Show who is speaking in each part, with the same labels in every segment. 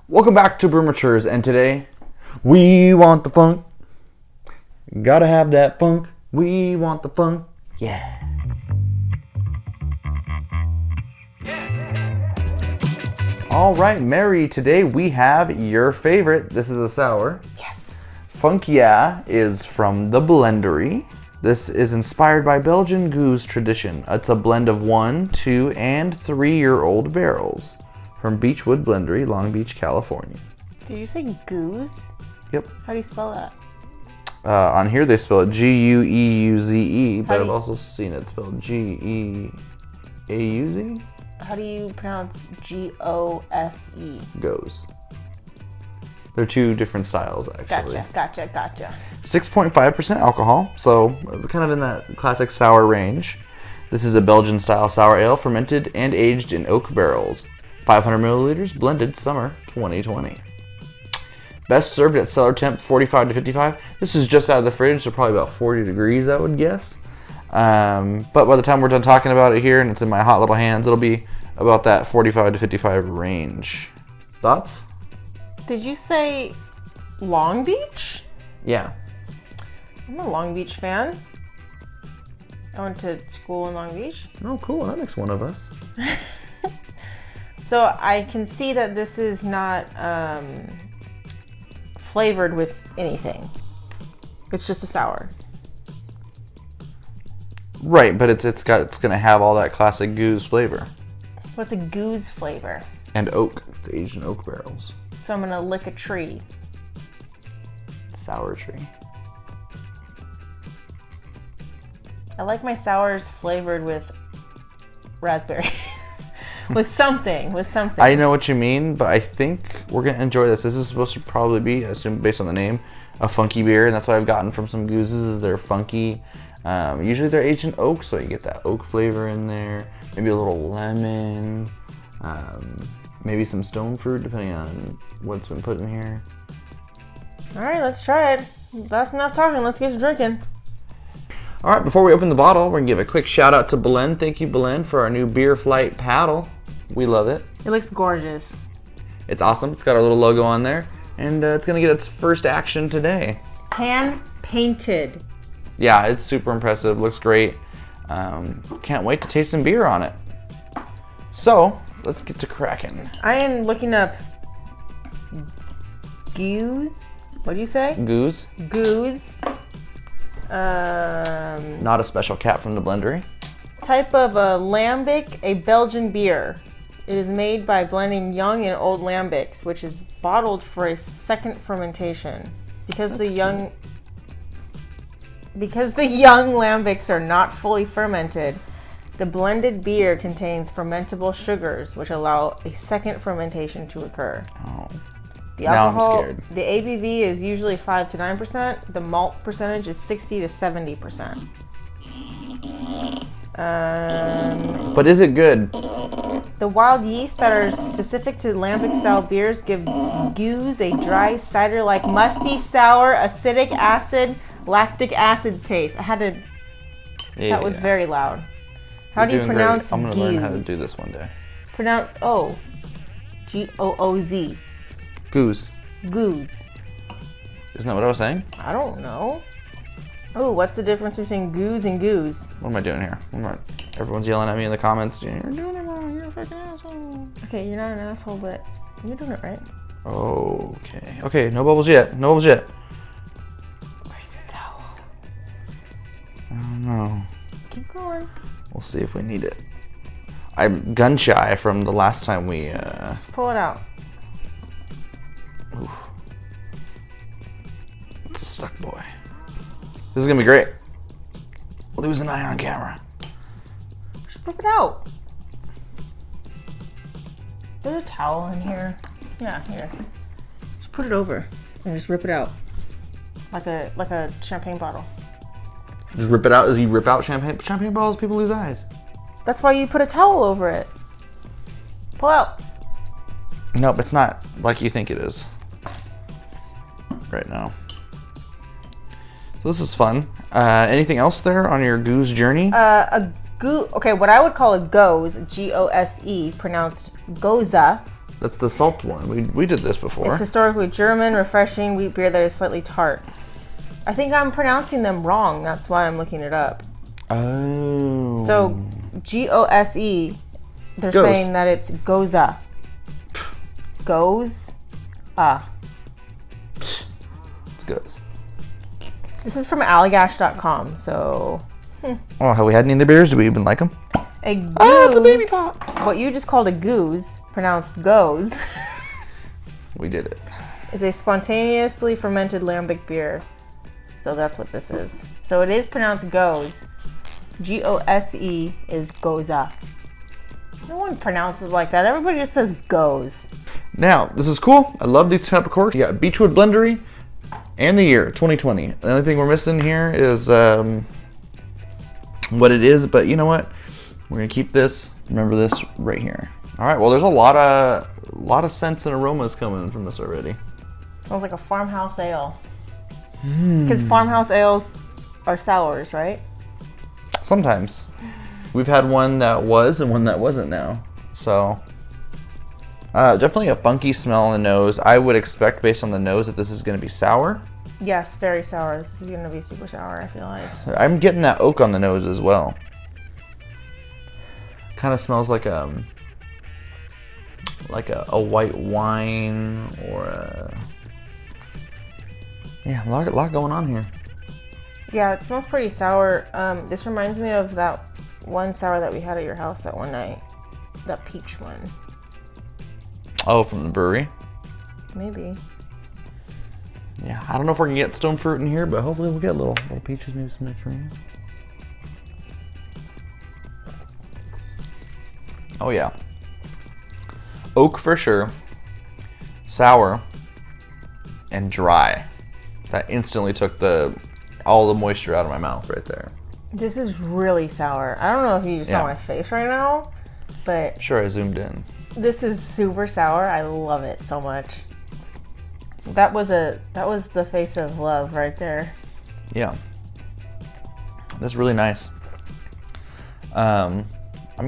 Speaker 1: Welcome back to Brewmatures, and today we want the funk. Gotta have that funk. We want the funk. Yeah. All right, Mary. Today we have your favorite. This is a sour.
Speaker 2: Yes.
Speaker 1: Funk Yeah is from the Blendery. This is inspired by Belgian Geuze tradition. It's a blend of 1, 2, and 3-year-old barrels from Beechwood Blendery, Long Beach, California.
Speaker 2: Did you say Geuze?
Speaker 1: Yep.
Speaker 2: How do you spell that?
Speaker 1: On here they spell it G-U-E-U-Z-E, but I've
Speaker 2: you-
Speaker 1: also seen it spelled G-E-A-U-Z?
Speaker 2: How do you pronounce G-O-S-E?
Speaker 1: Goes. They're two different styles, actually.
Speaker 2: Gotcha.
Speaker 1: 6.5% alcohol, so kind of in that classic sour range. This is a Belgian style sour ale fermented and aged in oak barrels. 500 milliliters, blended summer 2020. Best served at cellar temp 45 to 55. This is just out of the fridge, so probably about 40 degrees, I would guess. But by the time we're done talking about it here and it's in my hot little hands, it'll be about that 45 to 55 range. Thoughts?
Speaker 2: Did you say Long Beach?
Speaker 1: Yeah.
Speaker 2: I'm a Long Beach fan. I went to school in Long Beach.
Speaker 1: Oh, cool. That makes one of us.
Speaker 2: So I can see that this is not flavored with anything. It's just a sour.
Speaker 1: Right, but it's gonna have all that classic Geuze flavor.
Speaker 2: What's a Geuze flavor?
Speaker 1: And oak. It's aged in oak barrels.
Speaker 2: So I'm gonna lick a tree.
Speaker 1: Sour tree.
Speaker 2: I like my sours flavored with raspberry. with something.
Speaker 1: I know what you mean, but I think we're gonna enjoy this. This is supposed to probably be, I assume based on the name, a funky beer, and that's what I've gotten from some Geuzes is they're funky. Usually they're aged in oak, so you get that oak flavor in there. Maybe a little lemon. Maybe some stone fruit, depending on what's been put in here.
Speaker 2: All right, let's try it. That's enough talking. Let's get to drinking.
Speaker 1: All right, before we open the bottle, we're gonna give a quick shout out to Blend. Thank you, Blend, for our new Beer Flight paddle. We love it.
Speaker 2: It looks gorgeous.
Speaker 1: It's awesome. It's got our little logo on there, and it's gonna get its first action today.
Speaker 2: Hand painted.
Speaker 1: Yeah, it's super impressive. Looks great. Can't wait to taste some beer on it. So let's get to cracking.
Speaker 2: I am looking up Geuze. What'd you say?
Speaker 1: Geuze,
Speaker 2: Geuze.
Speaker 1: not a special cat from the Blendery.
Speaker 2: Type of lambic, a Belgian beer. It is made by blending young and old lambics, which is bottled for a second fermentation. Because the young lambics are not fully fermented, the blended beer contains fermentable sugars, which allow a second fermentation to occur.
Speaker 1: Oh,
Speaker 2: The
Speaker 1: now I'm
Speaker 2: alcohol,
Speaker 1: scared.
Speaker 2: the ABV is usually 5 to 9%. The malt percentage is 60 to 70%.
Speaker 1: But is it good?
Speaker 2: The wild yeast that are specific to lambic-style beers give Geuze a dry cider-like musty, sour, acidic acid, lactic acid taste. That was very loud. How
Speaker 1: You're
Speaker 2: do you
Speaker 1: doing
Speaker 2: pronounce
Speaker 1: great. I'm gonna learn how to
Speaker 2: Geuze?
Speaker 1: do this one day.
Speaker 2: Pronounce G-O-O-Z.
Speaker 1: Geuze.
Speaker 2: Geuze.
Speaker 1: Isn't that what I was saying?
Speaker 2: I don't know. Oh, what's the difference between Geuze and Geuze?
Speaker 1: What am I doing here? Everyone's yelling at me in the comments. You're doing it wrong. You're a freaking asshole.
Speaker 2: Okay, you're not an asshole, but you're doing it right.
Speaker 1: Okay. Okay, no bubbles yet.
Speaker 2: Where's the towel?
Speaker 1: I don't know.
Speaker 2: Keep going.
Speaker 1: We'll see if we need it. I'm gun shy from the last time we,
Speaker 2: Just pull it out.
Speaker 1: It's a stuck boy. This is gonna be great. Lose an eye on camera.
Speaker 2: Just rip it out. There's a towel in here. Yeah, here. Just put it over and just rip it out. Like a champagne bottle.
Speaker 1: Just rip it out. Does he rip out champagne bottles? People lose eyes.
Speaker 2: That's why you put a towel over it. Pull out.
Speaker 1: Nope, it's not like you think it is. Right now. So this is fun. Anything else there on your Geuze journey?
Speaker 2: Okay, what I would call a Geuze, G-O-S-E, pronounced Geuze.
Speaker 1: That's the salt one. We did this before.
Speaker 2: It's historically German, refreshing wheat beer that is slightly tart. I think I'm pronouncing them wrong. That's why I'm looking it up.
Speaker 1: Oh.
Speaker 2: So, Gose, they're saying that it's Geuze. Geuze?
Speaker 1: It's Geuze.
Speaker 2: This is from Allagash.com, so...
Speaker 1: Oh, have we had any of the beers? Do we even like them?
Speaker 2: A Geuze,
Speaker 1: it's a baby pop.
Speaker 2: What you just called a Geuze, pronounced Geuze,
Speaker 1: We did it.
Speaker 2: is a spontaneously fermented lambic beer. So that's what this is. So it is pronounced Geuze. Gose is Geuze. No one pronounces like that. Everybody just says Geuze.
Speaker 1: Now, this is cool. I love these type of corks. You got Beechwood Blendery and the year 2020. The only thing we're missing here is what it is, but you know what? We're gonna keep this. Remember this right here. All right. Well, there's a lot of scents and aromas coming from this already.
Speaker 2: Sounds like a farmhouse ale. Because farmhouse ales are sours, right?
Speaker 1: Sometimes. We've had one that was and one that wasn't now. So definitely a funky smell in the nose. I would expect based on the nose that this is going to be sour.
Speaker 2: Yes, very sour. This is going to be super sour, I feel like.
Speaker 1: I'm getting that oak on the nose as well. Kind of smells like a white wine or a... Yeah, a lot going on here.
Speaker 2: Yeah, it smells pretty sour. This reminds me of that one sour that we had at your house that one night. That peach one.
Speaker 1: Oh, from the brewery?
Speaker 2: Maybe.
Speaker 1: Yeah, I don't know if we're going to get stone fruit in here, but hopefully we'll get little peaches, maybe some nectarines. Oh, yeah. Oak for sure. Sour. And dry. That instantly took all the moisture out of my mouth right there.
Speaker 2: This is really sour. I don't know if you saw my face right now, but...
Speaker 1: Sure, I zoomed in. This
Speaker 2: is super sour. I love it so much. That was the face of love right there.
Speaker 1: Yeah. That's really nice. I'm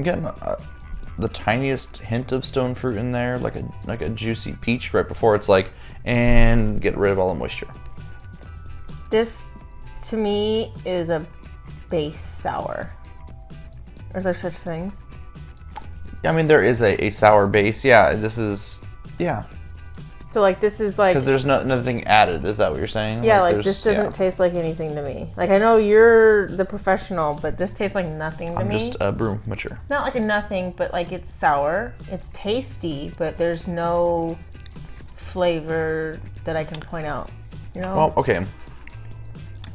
Speaker 1: getting the tiniest hint of stone fruit in there, like a juicy peach right before it's like, and get rid of all the moisture.
Speaker 2: This, to me, is a base sour. Are there such things?
Speaker 1: I mean, there is a sour base. Yeah, this is, yeah.
Speaker 2: So, like, this is like...
Speaker 1: Because there's nothing added. Is that what you're saying?
Speaker 2: Yeah, like this doesn't taste like anything to me. Like, I know you're the professional, but this tastes like nothing to me.
Speaker 1: I'm just a brew mature.
Speaker 2: Not like a nothing, but like it's sour. It's tasty, but there's no flavor that I can point out. You know?
Speaker 1: Well, okay.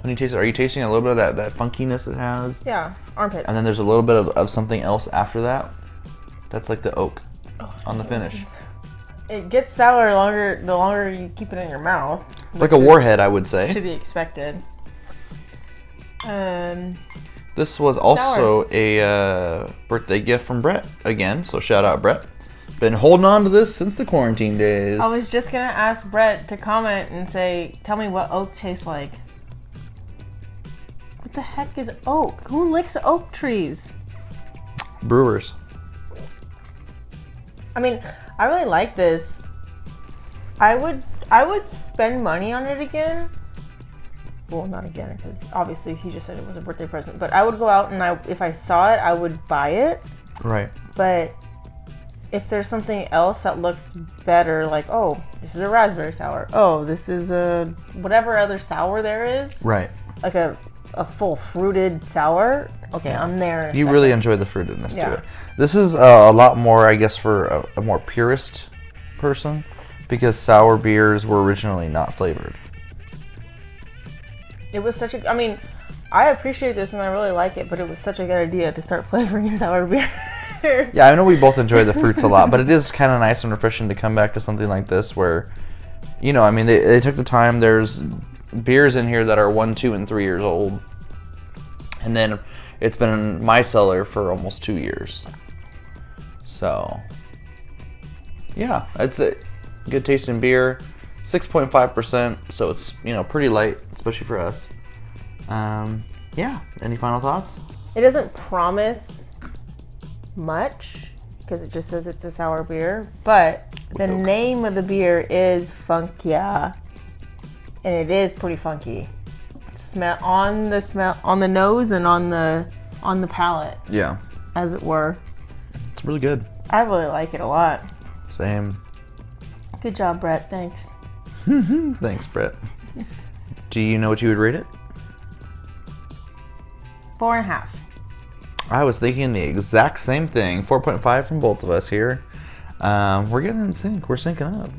Speaker 1: When you taste it, are you tasting a little bit of that funkiness it has?
Speaker 2: Yeah, armpits.
Speaker 1: And then there's a little bit of something else after that. That's like the oak on the finish.
Speaker 2: It gets sour the longer you keep it in your mouth.
Speaker 1: Like a warhead, I would say.
Speaker 2: To be expected.
Speaker 1: This was also a birthday gift from Brett again, so shout out Brett. Been holding on to this since the quarantine days.
Speaker 2: I was just gonna ask Brett to comment and say, tell me what oak tastes like. What the heck is oak? Who licks oak trees?
Speaker 1: Brewers.
Speaker 2: I mean, I really like this. I would spend money on it again. Well, not again, because obviously he just said it was a birthday present. But I would go out and if I saw it, I would buy it.
Speaker 1: Right.
Speaker 2: But if there's something else that looks better, like, oh, this is a raspberry sour. Oh, this is a whatever other sour there is.
Speaker 1: Right.
Speaker 2: Like a full fruited sour. Okay, yeah. I'm there.
Speaker 1: You really enjoy the fruitedness to it. This is a lot more, I guess, for a more purist person, because sour beers were originally not flavored.
Speaker 2: It was such a, I mean, I appreciate this and I really like it, but it was such a good idea to start flavoring sour beer.
Speaker 1: Yeah, I know we both enjoy the fruits a lot, but it is kind of nice and refreshing to come back to something like this where, you know, I mean, they took the time. There's beers in here that are 1, 2, and 3 years old. And then it's been in my cellar for almost 2 years. So, yeah, it's a good tasting beer. 6.5%, so it's, you know, pretty light, especially for us. Yeah, any final thoughts?
Speaker 2: It doesn't promise much. because it just says it's a sour beer. But the name of the beer is Funk Yeah, and it is pretty funky. Smell on the nose and on the palate.
Speaker 1: Yeah.
Speaker 2: As it were.
Speaker 1: It's really good.
Speaker 2: I really like it a lot.
Speaker 1: Same.
Speaker 2: Good job, Brett. Thanks.
Speaker 1: Thanks, Brett. Do you know what you would rate it?
Speaker 2: 4.5.
Speaker 1: I was thinking the exact same thing. 4.5 from both of us here. We're getting in sync. We're syncing up.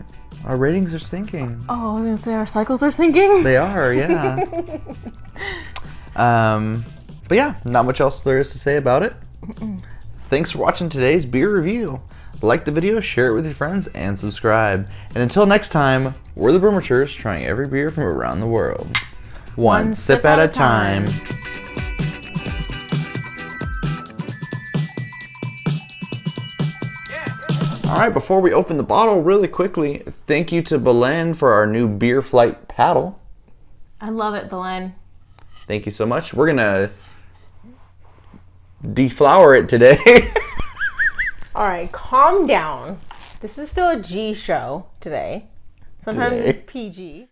Speaker 1: Our ratings are syncing.
Speaker 2: Oh, I was gonna say our cycles are syncing.
Speaker 1: They are, yeah. But yeah, not much else there is to say about it. Thanks for watching today's beer review. Like the video, share it with your friends, and subscribe. And until next time, we're the Brewmatures, trying every beer from around the world. One sip at a time. All right, before we open the bottle, really quickly, thank you to Belen for our new Beer Flight paddle.
Speaker 2: I love it, Belen.
Speaker 1: Thank you so much. We're gonna deflower it today.
Speaker 2: All right, calm down. This is still a G show today. Sometimes it's PG.